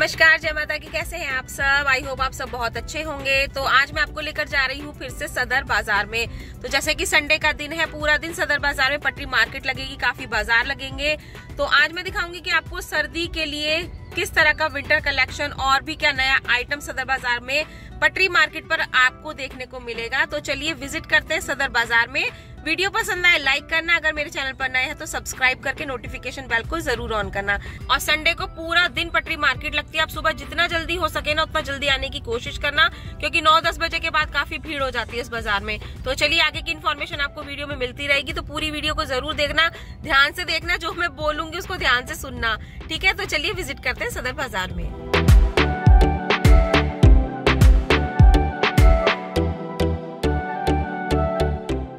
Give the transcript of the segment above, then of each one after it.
नमस्कार, जय माता की। कैसे हैं आप सब? आई होप आप सब बहुत अच्छे होंगे। तो आज मैं आपको लेकर जा रही हूँ फिर से सदर बाजार में। तो जैसे कि संडे का दिन है, पूरा दिन सदर बाजार में पटरी मार्केट लगेगी, काफी बाजार लगेंगे। तो आज मैं दिखाऊंगी कि आपको सर्दी के लिए किस तरह का विंटर कलेक्शन और भी क्या नया आइटम सदर बाजार में पटरी मार्केट पर आपको देखने को मिलेगा। तो चलिए विजिट करते हैं सदर बाजार में। वीडियो पसंद आए लाइक करना, अगर मेरे चैनल पर नए हैं तो सब्सक्राइब करके नोटिफिकेशन बेल को जरूर ऑन करना। और संडे को पूरा दिन पटरी मार्केट लगती है। आप सुबह जितना जल्दी हो सके ना उतना जल्दी आने की कोशिश करना, क्योंकि 9-10 बजे के बाद काफी भीड़ हो जाती है इस बाजार में। तो चलिए आगे की इन्फॉर्मेशन आपको वीडियो में मिलती रहेगी, तो पूरी वीडियो को जरूर देखना, ध्यान से देखना, जो मैं बोलूंगी उसको ध्यान से सुनना, ठीक है। तो चलिए विजिट करते हैं सदर बाजार में।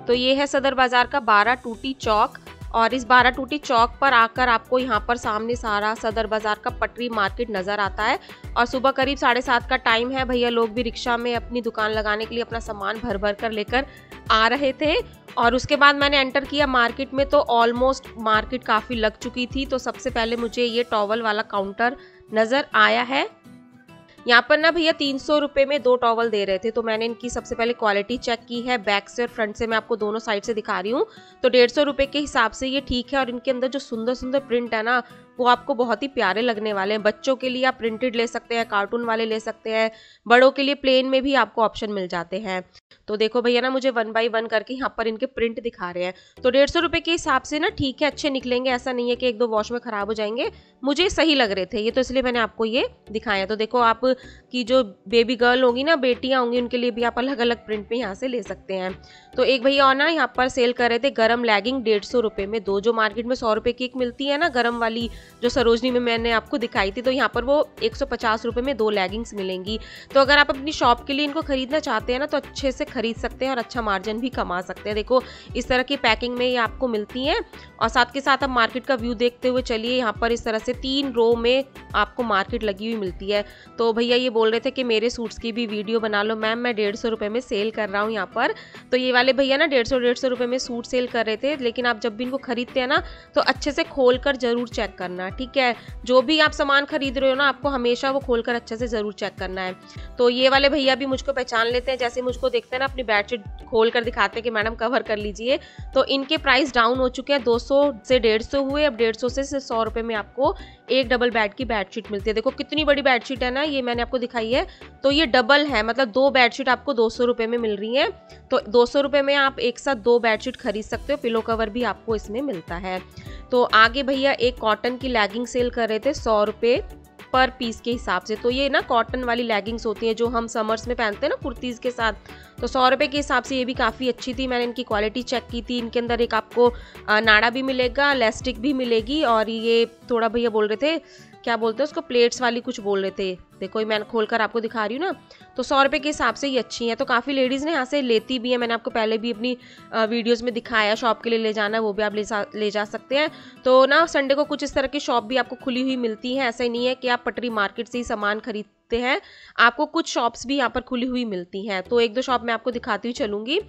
तो ये है सदर बाजार का 12 टूटी चौक, और इस 12 टूटी चौक पर आकर आपको यहाँ पर सामने सारा सदर बाजार का पटरी मार्केट नजर आता है। और सुबह करीब 7:30 का टाइम है। भैया लोग भी रिक्शा में अपनी दुकान लगाने के लिए अपना सामान भर भर कर लेकर आ रहे थे। और उसके बाद मैंने एंटर किया मार्केट में, तो ऑलमोस्ट मार्केट काफ़ी लग चुकी थी। तो सबसे पहले मुझे ये टॉवल वाला काउंटर नज़र आया है। यहाँ पर ना भैया 300 रुपये में 2 टॉवल दे रहे थे। तो मैंने इनकी सबसे पहले क्वालिटी चेक की है, बैक से और फ्रंट से मैं आपको दोनों साइड से दिखा रही हूँ। तो 150 रुपये के हिसाब से ये ठीक है। और इनके अंदर जो सुंदर सुंदर प्रिंट है ना, वो आपको बहुत ही प्यारे लगने वाले हैं। बच्चों के लिए आप प्रिंटेड ले सकते हैं, कार्टून वाले ले सकते हैं, बड़ों के लिए प्लेन में भी आपको ऑप्शन मिल जाते हैं। तो देखो भैया ना मुझे 1 बाय 1 करके यहाँ पर इनके प्रिंट दिखा रहे हैं। तो 150 रुपये के हिसाब से ना ठीक है, अच्छे निकलेंगे। ऐसा नहीं है कि 1-2 वॉश में खराब हो जाएंगे, मुझे सही लग रहे थे ये, तो इसलिए मैंने आपको ये दिखाया। तो देखो आप की जो बेबी गर्ल होगी ना, बेटियां होंगी, उनके लिए भी आप अलग अलग प्रिंट में यहाँ से ले सकते हैं। तो एक भैया और ना यहाँ पर सेल कर रहे थे गरम लेगिंग 150 रुपये में 2। जो मार्केट में 100 रुपये की एक मिलती है ना गरम वाली, जो सरोजनी में मैंने आपको दिखाई थी, तो यहाँ पर वो 150 रुपये में 2 लेगिंग्स मिलेंगी। तो अगर आप अपनी शॉप के लिए इनको खरीदना चाहते हैं ना, तो अच्छे से खरीद सकते हैं और अच्छा मार्जिन भी कमा सकते हैं। देखो इस तरह की पैकिंग में ये आपको मिलती हैं। और साथ के साथ आप मार्केट का व्यू देखते हुए चलिए। यहाँ पर इस तरह से 3 रो में आपको मार्केट लगी हुई मिलती है। तो भैया ये बोल रहे थे कि मेरे सूट्स की भी वीडियो बना लो मैम, मैं 150 रुपये में सेल कर रहा हूँ यहाँ पर। तो ये वाले भैया ना 150 रुपये में सूट सेल कर रहे थे। लेकिन आप जब भी इनको खरीदते हैं ना, तो अच्छे से खोल कर जरूर चेक करना, ठीक है। जो भी आप सामान खरीद रहे हो ना, आपको हमेशा वो खोलकर अच्छे से जरूर चेक करना है। तो ये वाले भैया भी मुझको पहचान लेते हैं, जैसे मुझको देखते हैं ना अपनी बेडशीट खोल कर दिखाते हैं कि मैडम कवर कर लीजिए। तो इनके प्राइस डाउन हो चुके हैं, 200 से 150 हुए, अब 150 से 100 रुपये में आपको एक डबल बेड की बेडशीट मिलती है। देखो कितनी बड़ी बेडशीट है ना, ये मैंने आपको दिखाई है। तो ये डबल है, मतलब 2 बेडशीट आपको 200 रुपये में मिल रही है। तो 200 रुपये में आप एक साथ 2 बेडशीट खरीद सकते हो। पिलो कवर भी आपको इसमें मिलता है। तो आगे भैया एक कॉटन की लेगिंग सेल कर रहे थे 100 रुपये पर पीस के हिसाब से। तो ये ना कॉटन वाली लेगिंग्स होती हैं जो हम समर्स में पहनते हैं ना कुर्तीज़ के साथ। तो 100 रुपये के हिसाब से ये भी काफ़ी अच्छी थी। मैंने इनकी क्वालिटी चेक की थी। इनके अंदर एक आपको नाड़ा भी मिलेगा, इलास्टिक भी मिलेगी, और ये थोड़ा भैया बोल रहे थे, क्या बोलते हैं उसको, प्लेट्स वाली कुछ बोल रहे थे। देखो मैं खोलकर आपको दिखा रही हूँ ना। तो 100 रुपये के हिसाब से ये अच्छी हैं। तो काफ़ी लेडीज़ ने यहाँ से लेती भी है। मैंने आपको पहले भी अपनी वीडियोस में दिखाया, शॉप के लिए ले जाना वो भी आप ले जा सकते हैं। तो ना संडे को कुछ इस तरह की शॉप भी आपको खुली हुई मिलती है। ऐसा ही नहीं है कि आप पटरी मार्केट से ही सामान खरीदते हैं, आपको कुछ शॉप्स भी यहाँ पर खुली हुई मिलती हैं। तो 1-2 शॉप मैं आपको दिखाती हुई चलूंगी।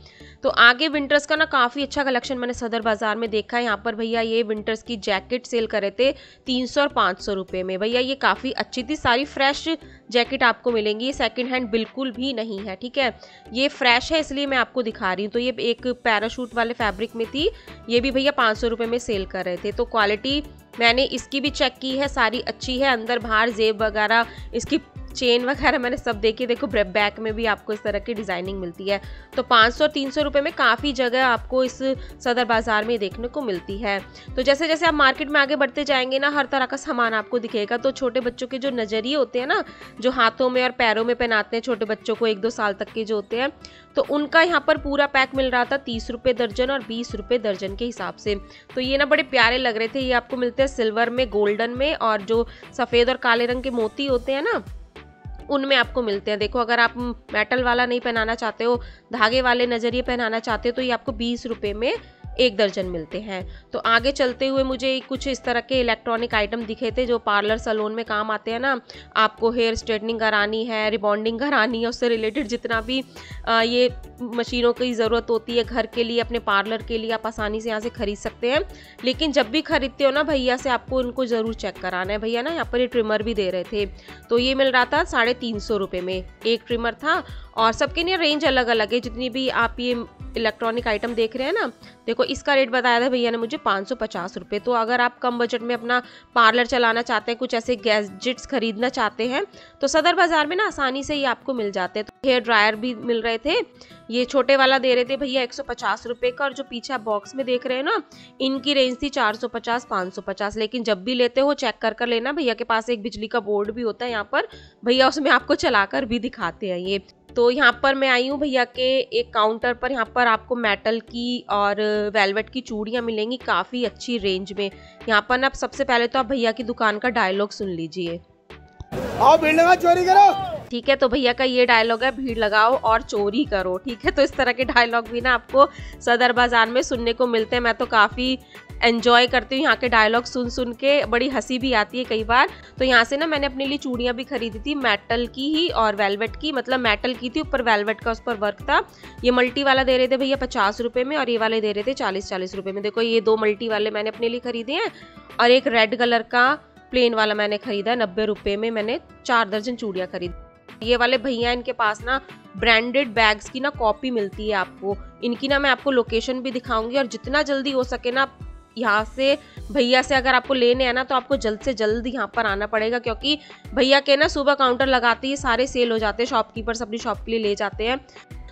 तो आगे विंटर्स का ना काफ़ी अच्छा कलेक्शन मैंने सदर बाजार में देखा है। यहाँ पर भैया ये विंटर्स की जैकेट सेल कर रहे थे 300 और 500 रुपये में। भैया ये काफ़ी अच्छी थी, सारी फ्रेश जैकेट आपको मिलेंगी। ये सेकंड हैंड बिल्कुल भी नहीं है, ठीक है, ये फ्रेश है, इसलिए मैं आपको दिखा रही हूँ। तो ये एक पैराशूट वाले फैब्रिक में थी, ये भी भैया 500 रुपये में सेल कर रहे थे। तो क्वालिटी मैंने इसकी भी चेक की है, सारी अच्छी है। अंदर बाहर जेब वगैरह, इसकी चेन वगैरह मैंने सब देखी। देखो बैक में भी आपको इस तरह की डिजाइनिंग मिलती है। तो 500 और 300 रुपये में काफ़ी जगह आपको इस सदर बाजार में देखने को मिलती है। तो जैसे जैसे आप मार्केट में आगे बढ़ते जाएंगे ना, हर तरह का सामान आपको दिखेगा। तो छोटे बच्चों के जो नजरिए होते हैं ना, जो हाथों में और पैरों में पहनाते हैं छोटे बच्चों को, 1-2 साल तक के जो होते हैं, तो उनका यहाँ पर पूरा पैक मिल रहा था 30 रुपये दर्जन और 20 रुपये दर्जन के हिसाब से। तो ये ना बड़े प्यारे लग रहे थे। ये आपको मिलते हैं सिल्वर में, गोल्डन में, और जो सफ़ेद और काले रंग के मोती होते हैं ना, उनमें आपको मिलते हैं। देखो अगर आप मेटल वाला नहीं पहनाना चाहते हो, धागे वाले नजरिए पहनाना चाहते हो, तो ये आपको 20 रुपये में 1 दर्जन मिलते हैं। तो आगे चलते हुए मुझे कुछ इस तरह के इलेक्ट्रॉनिक आइटम दिखे थे जो पार्लर सैलून में काम आते हैं ना। आपको हेयर स्ट्रेटनिंग करानी है, रिबॉन्डिंग करानी है, उससे रिलेटेड जितना भी ये मशीनों की ज़रूरत होती है घर के लिए, अपने पार्लर के लिए, आप आसानी से यहाँ से खरीद सकते हैं। लेकिन जब भी खरीदते हो ना भैया से आपको उनको ज़रूर चेक कराना है। भैया ना यहाँ पर ये ट्रिमर भी दे रहे थे, तो ये मिल रहा था 350 रुपये में एक ट्रिमर था। और सबके लिए रेंज अलग अलग है, जितनी भी आप ये इलेक्ट्रॉनिक आइटम देख रहे हैं ना। देखो इसका रेट बताया था भैया ने मुझे 550 रुपये। तो अगर आप कम बजट में अपना पार्लर चलाना चाहते हैं, कुछ ऐसे गैजेट्स खरीदना चाहते हैं, तो सदर बाज़ार में ना आसानी से ही आपको मिल जाते हैं। तो हेयर ड्रायर भी मिल रहे थे, ये छोटे वाला दे रहे थे भैया 150 रुपये का। और जो पीछे आप बॉक्स में देख रहे हैं ना, इनकी रेंज थी 450 550। लेकिन जब भी लेते हो चेक कर लेना, भैया के पास एक बिजली का बोर्ड भी होता है यहाँ पर, भैया उसमें आपको चलाकर भी दिखाते हैं ये। तो यहाँ पर मैं आई हूँ भैया के एक काउंटर पर। यहाँ पर आपको मेटल की और वेलवेट की चूड़ियाँ मिलेंगी काफ़ी अच्छी रेंज में। यहाँ पर ना सबसे पहले तो आप भैया की दुकान का डायलॉग सुन लीजिए। आओ भीड़ लगा चोरी करो। ठीक है, तो भैया का ये डायलॉग है, भीड़ लगाओ और चोरी करो। ठीक है, तो इस तरह के डायलॉग भी ना आपको सदर बाजार में सुनने को मिलते हैं। मैं तो काफ़ी एंजॉय करती हूँ यहाँ के डायलॉग सुन के, बड़ी हंसी भी आती है कई बार। तो यहाँ से ना मैंने अपने लिए चूड़ियाँ भी खरीदी थी, मेटल की ही और वेलवेट की। मतलब मेटल की थी, ऊपर वेलवेट का उस पर वर्क था। ये मल्टी वाला दे रहे थे भैया 50 रुपये में, और ये वाले दे रहे थे 40 रुपये में। देखो ये 2 मल्टी वाले मैंने अपने लिए खरीदे हैं, और एक रेड कलर का प्लेन वाला मैंने खरीदा 90 रुपये में। मैंने 4 दर्जन चूड़ियाँ खरीदी। ये वाले भैया इनके पास ना ब्रांडेड बैग्स की ना कॉपी मिलती है आपको। इनकी ना मैं आपको लोकेशन भी दिखाऊंगी, और जितना जल्दी हो सके ना यहाँ से भैया से अगर आपको लेने आना तो आपको जल्द से जल्द यहाँ पर आना पड़ेगा, क्योंकि भैया के ना सुबह काउंटर लगाते ही सारे सेल हो जाते हैं, शॉपकीपर्स अपनी शॉप के लिए ले जाते हैं।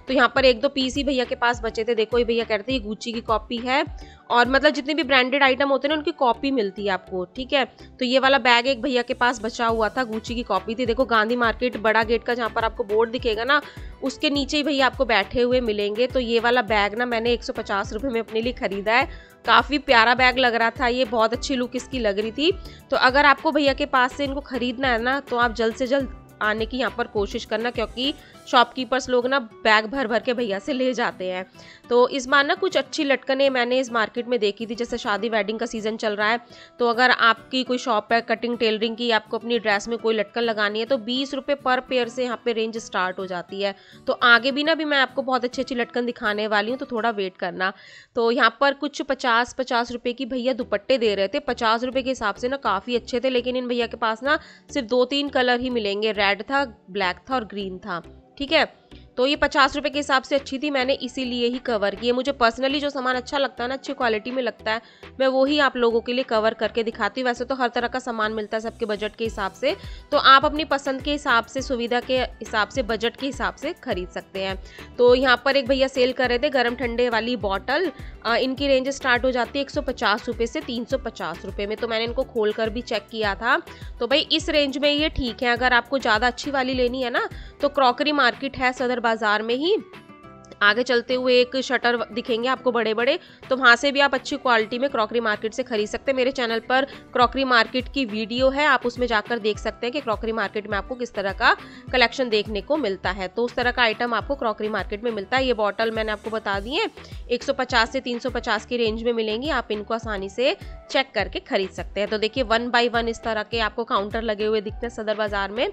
तो यहाँ पर 1-2 पीस ही भैया के पास बचे थे। देखो ये भैया कहते हैं ये गुच्ची की कॉपी है, और मतलब जितने भी ब्रांडेड आइटम होते हैं ना उनकी कॉपी मिलती है आपको। ठीक है, तो ये वाला बैग एक भैया के पास बचा हुआ था, गुच्ची की कॉपी थी। देखो गांधी मार्केट बड़ा गेट का जहाँ पर आपको बोर्ड दिखेगा ना, उसके नीचे ही भैया आपको बैठे हुए मिलेंगे। तो ये वाला बैग ना मैंने 150 रुपये में अपने लिए खरीदा है। काफ़ी प्यारा बैग लग रहा था ये, बहुत अच्छी लुक इसकी लग रही थी। तो अगर आपको भैया के पास से इनको खरीदना है ना, तो आप जल्द से जल्द आने की यहाँ पर कोशिश करना, क्योंकि शॉपकीपर्स लोग ना बैग भर भर के भैया से ले जाते हैं। तो इस बार ना कुछ अच्छी लटकनें मैंने इस मार्केट में देखी थी। जैसे शादी वेडिंग का सीज़न चल रहा है, तो अगर आपकी कोई शॉप है कटिंग टेलरिंग की, आपको अपनी ड्रेस में कोई लटकन लगानी है, तो 20 रुपये पर पेयर से यहाँ पे रेंज स्टार्ट हो जाती है। तो आगे भी ना मैं आपको बहुत अच्छी अच्छी लटकन दिखाने वाली हूँ, तो थोड़ा वेट करना। तो यहाँ पर कुछ 50 रुपये की भैया दुपट्टे दे रहे थे। 50 रुपये के हिसाब से ना काफ़ी अच्छे थे, लेकिन इन भैया के पास ना सिर्फ 2-3 कलर ही मिलेंगे, रेड था, ब्लैक था और ग्रीन था। ठीक है, तो ये 50 रुपये के हिसाब से अच्छी थी, मैंने इसीलिए ही कवर की है। मुझे पर्सनली जो सामान अच्छा लगता है ना, अच्छी क्वालिटी में लगता है, मैं वो ही आप लोगों के लिए कवर करके दिखाती हूँ। वैसे तो हर तरह का सामान मिलता है सबके बजट के हिसाब से, तो आप अपनी पसंद के हिसाब से, सुविधा के हिसाब से, बजट के हिसाब से खरीद सकते हैं। तो यहाँ पर एक भैया सेल कर रहे थे गर्म ठंडे वाली बॉटल। इनकी रेंज स्टार्ट हो जाती है 150 रुपये से 350 रुपये में। तो मैंने इनको खोल कर भी चेक किया था, तो भाई इस रेंज में ये ठीक है। अगर आपको ज़्यादा अच्छी वाली लेनी है ना, तो क्रॉकरी मार्केट है सदर बाजार में ही। आगे चलते हुए एक शटर दिखेंगे आपको बड़े बड़े, तो वहाँ से भी आप अच्छी क्वालिटी में क्रॉकरी मार्केट से खरीद सकते हैं। मेरे चैनल पर क्रॉकरी मार्केट की वीडियो है, आप उसमें जाकर देख सकते हैं कि क्रॉकरी मार्केट में आपको किस तरह का कलेक्शन देखने को मिलता है। तो उस तरह का आइटम आपको क्रॉकरी मार्केट में मिलता है। ये बॉटल मैंने आपको बता दी है 150 से 350 की रेंज में मिलेंगी, आप इनको आसानी से चेक करके खरीद सकते हैं। तो देखिए 1 बाय 1 इस तरह के आपको काउंटर लगे हुए दिखते हैं सदर बाजार में।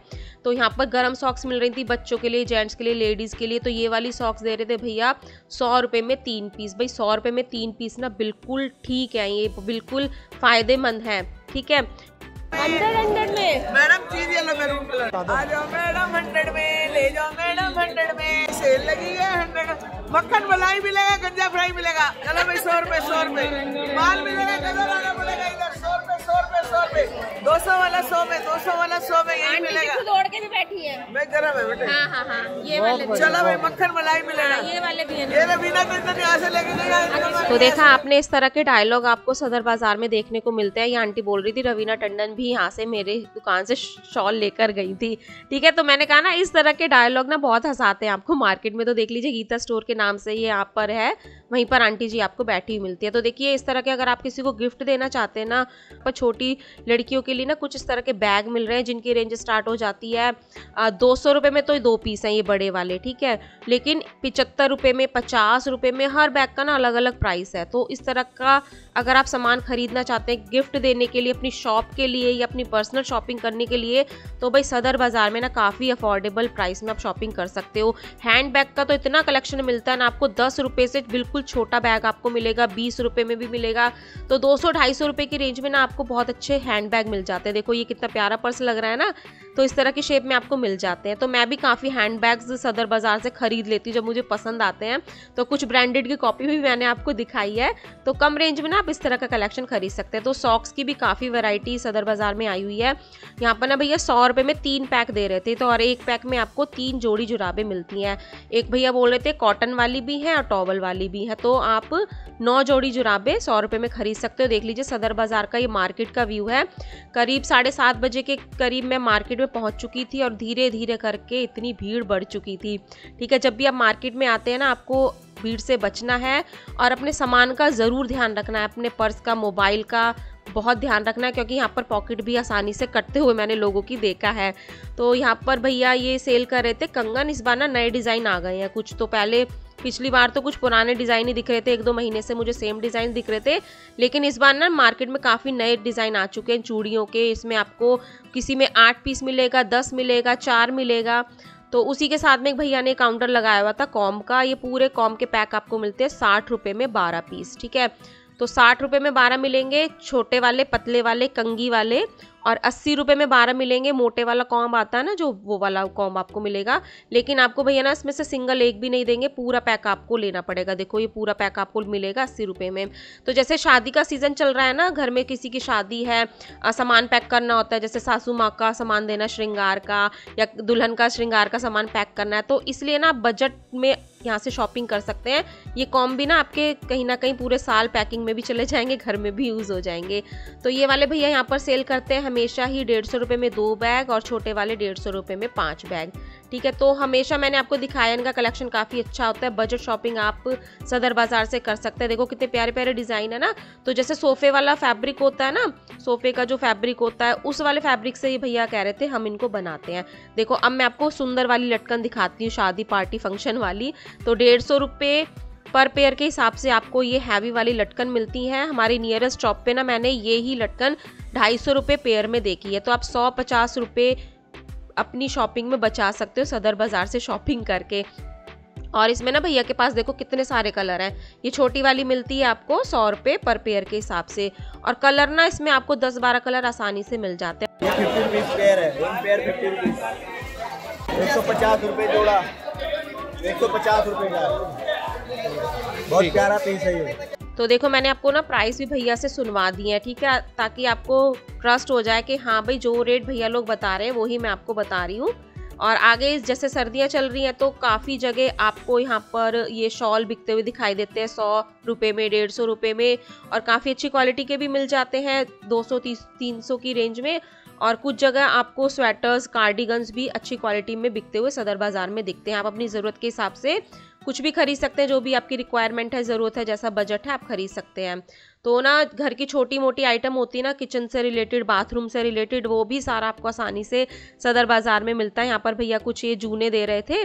तो यहाँ पर गर्म सॉक्स मिल रही थी बच्चों के लिए, जेंट्स के लिए, लेडीज़ के लिए। तो ये वाली सॉक्स दे रहे थे भैया 100 रुपये में 3 पीस। भाई 100 रुपये में 3 पीस ना बिल्कुल ठीक है, ये बिल्कुल फायदेमंद है। ठीक है, 100 में मैडम चीज ये लो मैरून कलर, आ जाओ मैडम 100 में, ले जाओ मैडम 100 में, सेल लगी है 100। मक्खन मलाई मिलेगा, गंजा फ्राई मिलेगा। चलो भाई 100 रुपए 100 रुपए माल मिलेगा, कदर आना पड़ेगा इधर 100 रुपए 100 रुपए 100 रुपए 200 वाला 100 में, 200 वाला 100 में, यही मिलेगा। दौड़ के भी बैठी है, मैं गरम है बेटे। हाँ, ये वाले। चलो भाई मक्खन मलाई मिलेगा, ये वाले भी है, ये बिना टेंशन यहाँ से लेके जाएगा। तो देखा आपने, इस तरह के डायलॉग आपको सदर बाजार में देखने को मिलते हैं। ये आंटी बोल रही थी रवीना टंडन भी यहाँ से मेरे दुकान से शॉल लेकर गई थी। ठीक है, तो मैंने कहा ना इस तरह के डायलॉग ना बहुत हंसाते हैं आपको मार्केट में। तो देख लीजिए गीता स्टोर के नाम से ये यहाँ पर है, वहीं पर आंटी जी आपको बैठी हुई मिलती है। तो देखिए इस तरह के अगर आप किसी को गिफ्ट देना चाहते हैं ना, पर छोटी लड़कियों के लिए ना कुछ इस तरह के बैग मिल रहे हैं जिनकी रेंज स्टार्ट हो जाती है 200 रुपये में, तो 2 पीस हैं ये बड़े वाले, ठीक है। लेकिन 75 रुपये में, 50 रुपये में, हर बैग का ना अलग अलग प्राइस है। तो इस तरह का अगर आप सामान खरीदना चाहते हैं गिफ्ट देने के लिए, अपनी शॉप के लिए या अपनी पर्सनल शॉपिंग करने के लिए, तो भाई सदर बाज़ार में ना काफ़ी अफोर्डेबल प्राइस में आप शॉपिंग कर सकते हो। हैंड बैग का तो इतना कलेक्शन मिलता है ना, आपको 10 रुपये से बिल्कुल छोटा बैग आपको मिलेगा, 20 रुपये में भी मिलेगा। तो 200-250 रुपये की रेंज में ना आपको बहुत अच्छे हैंड बैग मिल जाते हैं। देखो ये कितना प्यारा पर्स लग रहा है ना, तो इस तरह की शेप में आपको मिल जाते हैं। तो मैं भी काफ़ी हैंड बैग्स सदर बाज़ार से खरीद लेती हूँ जब मुझे पसंद आते हैं। तो कुछ ब्रांडेड की कॉपी भी मैंने आपको दिखाई है। तो कम रेंज में ना आप इस तरह का कलेक्शन खरीद सकते हैं। तो सॉक्स की भी काफ़ी वैरायटी सदर बाज़ार में आई हुई है। यहाँ पर ना भैया 100 रुपये में 3 पैक दे रहे थे, तो और एक पैक में आपको 3 जोड़ी जुराबें मिलती हैं। एक भैया बोल रहे थे कॉटन वाली भी है और टॉवल वाली भी है, तो आप 9 जोड़ी जुराबें 100 रुपये में खरीद सकते हो। देख लीजिए सदर बाज़ार का ये मार्केट का व्यू है। करीब 7:30 बजे के करीब मैं मार्केट में पहुँच चुकी थी और धीरे धीरे करके इतनी भीड़ बढ़ चुकी थी, ठीक है। जब भी आप मार्केट में आते हैं ना, आपको भीड़ से बचना है और अपने सामान का ज़रूर ध्यान रखना है, अपने पर्स का, मोबाइल का बहुत ध्यान रखना है, क्योंकि यहाँ पर पॉकेट भी आसानी से कटते हुए मैंने लोगों की देखा है। तो यहाँ पर भैया ये सेल कर रहे थे कंगन। इस बार ना नए डिज़ाइन आ गए हैं कुछ, तो पहले पिछली बार तो कुछ पुराने डिज़ाइन ही दिख रहे थे, 1-2 महीने से मुझे सेम डिज़ाइन दिख रहे थे, लेकिन इस बार ना मार्केट में काफ़ी नए डिज़ाइन आ चुके हैं चूड़ियों के। इसमें आपको किसी में 8 पीस मिलेगा, 10 मिलेगा, 4 मिलेगा। तो उसी के साथ में एक भैया ने काउंटर लगाया हुआ था कॉम का। ये पूरे कॉम के पैक आपको मिलते हैं 60 रुपये में 12 पीस, ठीक है। तो 60 रुपये में 12 मिलेंगे, छोटे वाले, पतले वाले, कंगी वाले, और 80 रुपये में 12 मिलेंगे। मोटे वाला कॉम्ब आता है ना जो, वो वाला कॉम्ब आपको मिलेगा। लेकिन आपको भैया ना इसमें से सिंगल एक भी नहीं देंगे, पूरा पैक आपको लेना पड़ेगा। देखो ये पूरा पैक आपको मिलेगा 80 रुपये में। तो जैसे शादी का सीज़न चल रहा है ना, घर में किसी की शादी है, सामान पैक करना होता है, जैसे सासू माँ का सामान देना श्रृंगार का, या दुल्हन का श्रृंगार का सामान पैक करना है, तो इसलिए ना बजट में यहाँ से शॉपिंग कर सकते हैं। ये कॉम्ब भी ना आपके कहीं ना कहीं पूरे साल पैकिंग में भी चले जाएंगे, घर में भी यूज़ हो जाएंगे। तो ये वाले भैया यहाँ पर सेल करते हैं हमेशा ही 150 रुपये में 2 बैग और छोटे वाले 150 रुपये में 5 बैग, ठीक है। तो हमेशा मैंने आपको दिखाया, इनका कलेक्शन काफ़ी अच्छा होता है। बजट शॉपिंग आप सदर बाज़ार से कर सकते हैं। देखो कितने प्यारे प्यारे डिज़ाइन है ना। तो जैसे सोफ़े वाला फैब्रिक होता है ना, सोफ़े का जो फैब्रिक होता है, उस वाले फैब्रिक से ये भैया कह रहे थे हम इनको बनाते हैं। देखो अब मैं आपको सुंदर वाली लटकन दिखाती हूँ, शादी पार्टी फंक्शन वाली। तो 150 रुपये पर पेयर के हिसाब से आपको ये हैवी वाली लटकन मिलती हैं। हमारी नियरेस्ट शॉप पे ना मैंने ये ही लटकन 250 रुपये पेयर में देखी है। तो आप 150 रुपये अपनी शॉपिंग में बचा सकते हो सदर बाज़ार से शॉपिंग करके। और इसमें ना भैया के पास देखो कितने सारे कलर हैं। ये छोटी वाली मिलती है आपको 100 रुपये पर पेयर के हिसाब से, और कलर ना इसमें आपको 10-12 कलर आसानी से मिल जाते हैं। 50 पीस पेयर है, 1 पेयर 50 रुपीस, 150 रुपये जोड़ा, 150 रुपये का, बहुत प्यारा पीस है ये। तो देखो मैंने आपको ना प्राइस भी भैया से सुनवा दी है, ठीक है, ताकि आपको ट्रस्ट हो जाए कि हाँ भाई जो रेट भैया लोग बता रहे हैं वही मैं आपको बता रही हूँ। और आगे जैसे सर्दियाँ चल रही हैं तो काफ़ी जगह आपको यहाँ पर ये शॉल बिकते हुए दिखाई देते हैं 100 रुपये में, 150 रुपये में, और काफ़ी अच्छी क्वालिटी के भी मिल जाते हैं 200-300 की रेंज में। और कुछ जगह आपको स्वेटर्स, कार्डिगन्स भी अच्छी क्वालिटी में बिकते हुए सदर बाज़ार में दिखते हैं। आप अपनी ज़रूरत के हिसाब से कुछ भी खरीद सकते हैं, जो भी आपकी रिक्वायरमेंट है, ज़रूरत है, जैसा बजट है आप खरीद सकते हैं। तो ना घर की छोटी मोटी आइटम होती है ना, किचन से रिलेटेड, बाथरूम से रिलेटेड, वो भी सारा आपको आसानी से सदर बाज़ार में मिलता है। यहाँ पर भैया कुछ ये जूने दे रहे थे,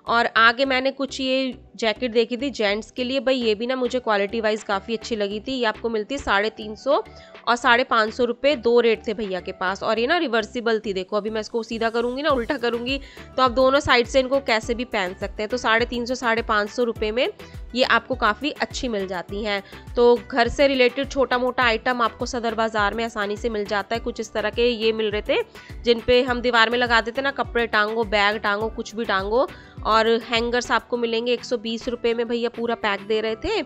और आगे मैंने कुछ ये जैकेट देखी थी जेंट्स के लिए। भाई ये भी ना मुझे क्वालिटी वाइज काफ़ी अच्छी लगी थी। ये आपको मिलती है 350 और 550 रुपये, 2 रेट थे भैया के पास। और ये ना रिवर्सिबल थी। देखो अभी मैं इसको सीधा करूँगी ना, उल्टा करूँगी तो आप दोनों साइड से इनको कैसे भी पहन सकते हैं। तो 350 550 रुपये में ये आपको काफ़ी अच्छी मिल जाती हैं। तो घर से रिलेटेड छोटा मोटा आइटम आपको सदर बाज़ार में आसानी से मिल जाता है। कुछ इस तरह के ये मिल रहे थे जिन पे हम दीवार में लगा देते ना, कपड़े टांगो, बैग टांगो, कुछ भी टांगो। और हैंगर्स आपको मिलेंगे 120 रुपये में, भैया पूरा पैक दे रहे थे।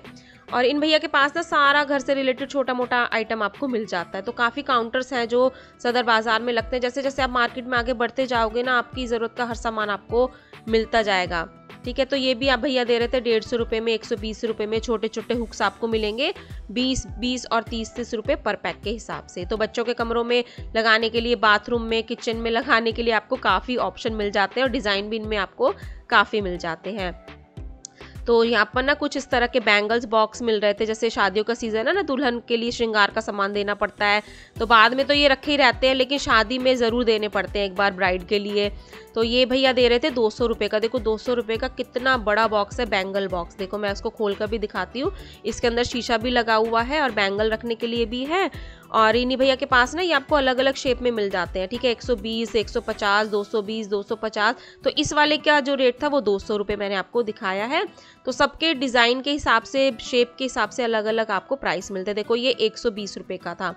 और इन भैया के पास ना सारा घर से रिलेटेड छोटा मोटा आइटम आपको मिल जाता है। तो काफ़ी काउंटर्स हैं जो सदर बाज़ार में लगते हैं। जैसे जैसे आप मार्केट में आगे बढ़ते जाओगे ना, आपकी ज़रूरत का हर सामान आपको मिलता जाएगा, ठीक है। तो ये भी आप भैया दे रहे थे 150 रुपये में, 120 रुपये में। छोटे छोटे हुक्स आपको मिलेंगे 20 और 30 रुपये पर पैक के हिसाब से। तो बच्चों के कमरों में लगाने के लिए, बाथरूम में, किचन में लगाने के लिए आपको काफ़ी ऑप्शन मिल जाते हैं, और डिज़ाइन भी इनमें आपको काफ़ी मिल जाते हैं। तो यहाँ पर ना कुछ इस तरह के बैंगल्स बॉक्स मिल रहे थे, जैसे शादियों का सीजन है ना, दुल्हन के लिए श्रृंगार का सामान देना पड़ता है, तो बाद में तो ये रखे ही रहते हैं लेकिन शादी में ज़रूर देने पड़ते हैं एक बार ब्राइड के लिए। तो ये भैया दे रहे थे 200 रुपये का। देखो 200 रुपये का कितना बड़ा बॉक्स है, बैंगल बॉक्स। देखो मैं उसको खोल कर भी दिखाती हूँ, इसके अंदर शीशा भी लगा हुआ है और बैंगल रखने के लिए भी है। और इन्हीं भैया के पास ना ये आपको अलग अलग शेप में मिल जाते हैं, ठीक है। 120, 150, 220, 250। तो इस वाले का जो रेट था वो 200 रुपये मैंने आपको दिखाया है। तो सबके डिज़ाइन के हिसाब से, शेप के हिसाब से अलग अलग आपको प्राइस मिलते हैं। देखो ये 120 रुपये का था।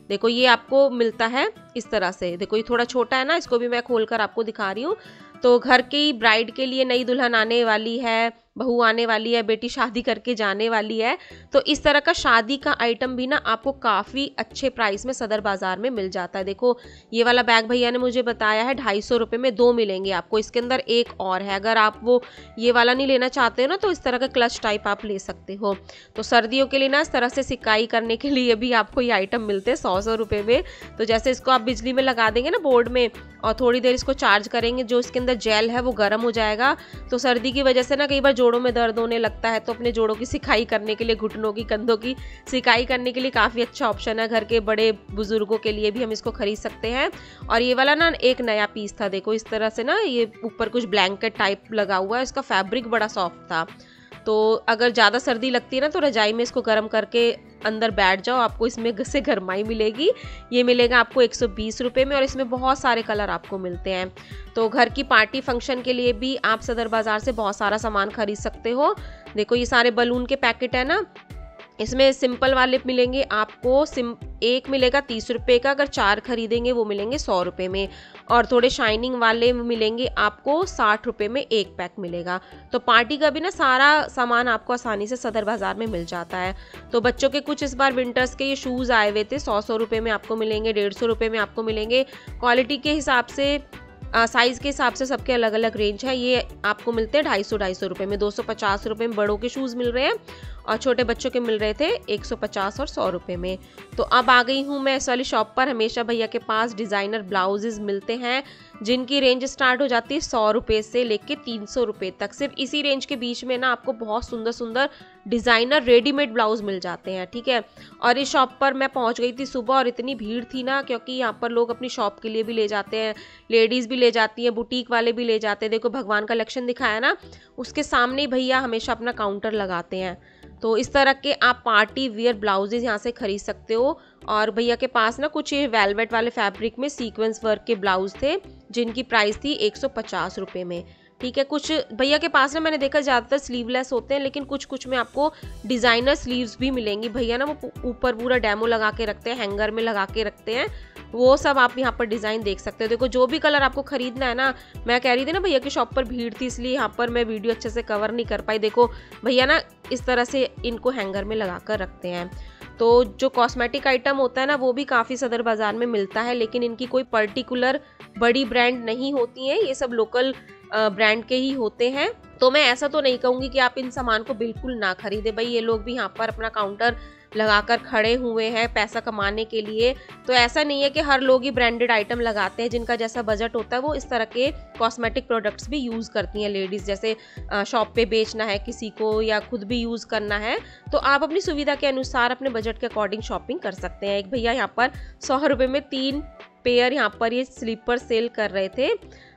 देखो ये आपको मिलता है इस तरह से। देखो ये थोड़ा छोटा है ना, इसको भी मैं खोलकर आपको दिखा रही हूँ। तो घर की ब्राइड के लिए, नई दुल्हन आने वाली है, बहू आने वाली है, बेटी शादी करके जाने वाली है, तो इस तरह का शादी का आइटम भी ना आपको काफ़ी अच्छे प्राइस में सदर बाज़ार में मिल जाता है। देखो ये वाला बैग भैया ने मुझे बताया है 250 रुपये में 2 मिलेंगे आपको। इसके अंदर एक और है, अगर आप वो ये वाला नहीं लेना चाहते हो ना तो इस तरह का क्लच टाइप आप ले सकते हो। तो सर्दियों के लिए ना इस तरह से सिकाई करने के लिए भी आपको ये आइटम मिलते हैं 100 रुपये में। तो जैसे इसको आप बिजली में लगा देंगे ना बोर्ड में और थोड़ी देर इसको चार्ज करेंगे, जो इसके अंदर जेल है वो गर्म हो जाएगा। तो सर्दी की वजह से ना कई बार जोड़ों में दर्द होने लगता है, तो अपने जोड़ों की सिकाई करने के लिए, घुटनों की, कंधों की सिकाई करने के लिए काफ़ी अच्छा ऑप्शन है। घर के बड़े बुजुर्गों के लिए भी हम इसको खरीद सकते हैं। और ये वाला ना एक नया पीस था। देखो इस तरह से ना ये ऊपर कुछ ब्लैंकेट टाइप लगा हुआ है, इसका फैब्रिक बड़ा सॉफ्ट था। तो अगर ज़्यादा सर्दी लगती है ना तो रजाई में इसको गर्म करके अंदर बैठ जाओ, आपको इसमें से गर्माई मिलेगी। ये मिलेगा आपको 120 रुपये में और इसमें बहुत सारे कलर आपको मिलते हैं। तो घर की पार्टी फंक्शन के लिए भी आप सदर बाज़ार से बहुत सारा सामान खरीद सकते हो। देखो ये सारे बलून के पैकेट है ना, इसमें सिंपल वाले मिलेंगे आपको, एक मिलेगा 30 रुपये का, अगर 4 खरीदेंगे वो मिलेंगे 100 रुपये में। और थोड़े शाइनिंग वाले मिलेंगे आपको 60 रुपये में एक पैक मिलेगा। तो पार्टी का भी ना सारा सामान आपको आसानी से सदर बाज़ार में मिल जाता है। तो बच्चों के कुछ इस बार विंटर्स के ये शूज़ आए हुए थे, 100 रुपये में आपको मिलेंगे, 150 रुपये में आपको मिलेंगे। क्वालिटी के हिसाब से, साइज़ के हिसाब से सबके अलग अलग रेंज है। ये आपको मिलते हैं 250 रुपये में। 250 रुपये में बड़ों के शूज़ मिल रहे हैं और छोटे बच्चों के मिल रहे थे 150 और 100 रुपये में। तो अब आ गई हूँ मैं इस वाली शॉप पर। हमेशा भैया के पास डिज़ाइनर ब्लाउजेज़ मिलते हैं जिनकी रेंज स्टार्ट हो जाती है 100 रुपये से लेके 300 रुपये तक। सिर्फ इसी रेंज के बीच में ना आपको बहुत सुंदर सुंदर डिज़ाइनर रेडीमेड ब्लाउज मिल जाते हैं, ठीक है। और इस शॉप पर मैं पहुंच गई थी सुबह और इतनी भीड़ थी ना, क्योंकि यहाँ पर लोग अपनी शॉप के लिए भी ले जाते हैं, लेडीज़ भी ले जाती हैं, बुटीक वाले भी ले जाते हैं। देखो भगवान कलेक्शन दिखाया ना, उसके सामने ही भैया हमेशा अपना काउंटर लगाते हैं। तो इस तरह के आप पार्टी वियर ब्लाउजेज यहाँ से खरीद सकते हो। और भैया के पास ना कुछ ये वेलवेट वाले फैब्रिक में सीक्वेंस वर्क के ब्लाउज थे जिनकी प्राइस थी 150 रुपये में, ठीक है। कुछ भैया के पास ना मैंने देखा ज़्यादातर स्लीवलेस होते हैं, लेकिन कुछ कुछ में आपको डिज़ाइनर स्लीव्स भी मिलेंगी। भैया ना वो ऊपर पूरा डेमो लगा के रखते हैं, हैंगर में लगा के रखते हैं, वो सब आप यहाँ पर डिज़ाइन देख सकते हो। देखो जो भी कलर आपको खरीदना है ना, मैं कह रही थी ना भैया की शॉप पर भीड़ थी इसलिए यहाँ पर मैं वीडियो अच्छे से कवर नहीं कर पाई। देखो भैया ना इस तरह से इनको हैंगर में लगा कर रखते हैं। तो जो कॉस्मेटिक आइटम होता है ना वो भी काफ़ी सदर बाज़ार में मिलता है, लेकिन इनकी कोई पर्टिकुलर बड़ी ब्रांड नहीं होती है, ये सब लोकल ब्रांड के ही होते हैं। तो मैं ऐसा तो नहीं कहूँगी कि आप इन सामान को बिल्कुल ना खरीदें। भाई ये लोग भी यहाँ पर अपना काउंटर लगाकर खड़े हुए हैं पैसा कमाने के लिए। तो ऐसा नहीं है कि हर लोग ही ब्रांडेड आइटम लगाते हैं, जिनका जैसा बजट होता है वो इस तरह के कॉस्मेटिक प्रोडक्ट्स भी यूज़ करती हैं लेडीज़। जैसे शॉप पे बेचना है किसी को या खुद भी यूज़ करना है तो आप अपनी सुविधा के अनुसार अपने बजट के अकॉर्डिंग शॉपिंग कर सकते हैं। एक भैया यहाँ पर 100 रुपये में 3 पेयर यहाँ पर ये स्लीपर सेल कर रहे थे।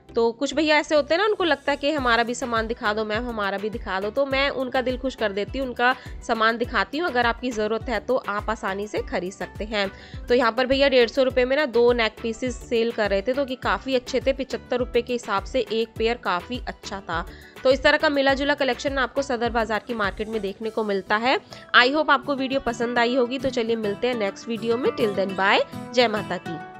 तो कुछ भैया ऐसे होते हैं ना, उनको लगता है कि हमारा भी सामान दिखा दो मैम, हमारा भी दिखा दो, तो मैं उनका दिल खुश कर देती हूँ, उनका सामान दिखाती हूँ। अगर आपकी ज़रूरत है तो आप आसानी से खरीद सकते हैं। तो यहाँ पर भैया 150 रुपये में ना 2 नेक पीसेस सेल कर रहे थे, तो कि काफ़ी अच्छे थे। 75 रुपये के हिसाब से एक पेयर काफ़ी अच्छा था। तो इस तरह का मिला जुला कलेक्शन आपको सदर बाज़ार की मार्केट में देखने को मिलता है। आई होप आपको वीडियो पसंद आई होगी। तो चलिए मिलते हैं नेक्स्ट वीडियो में। टिल देन बाय, जय माता की।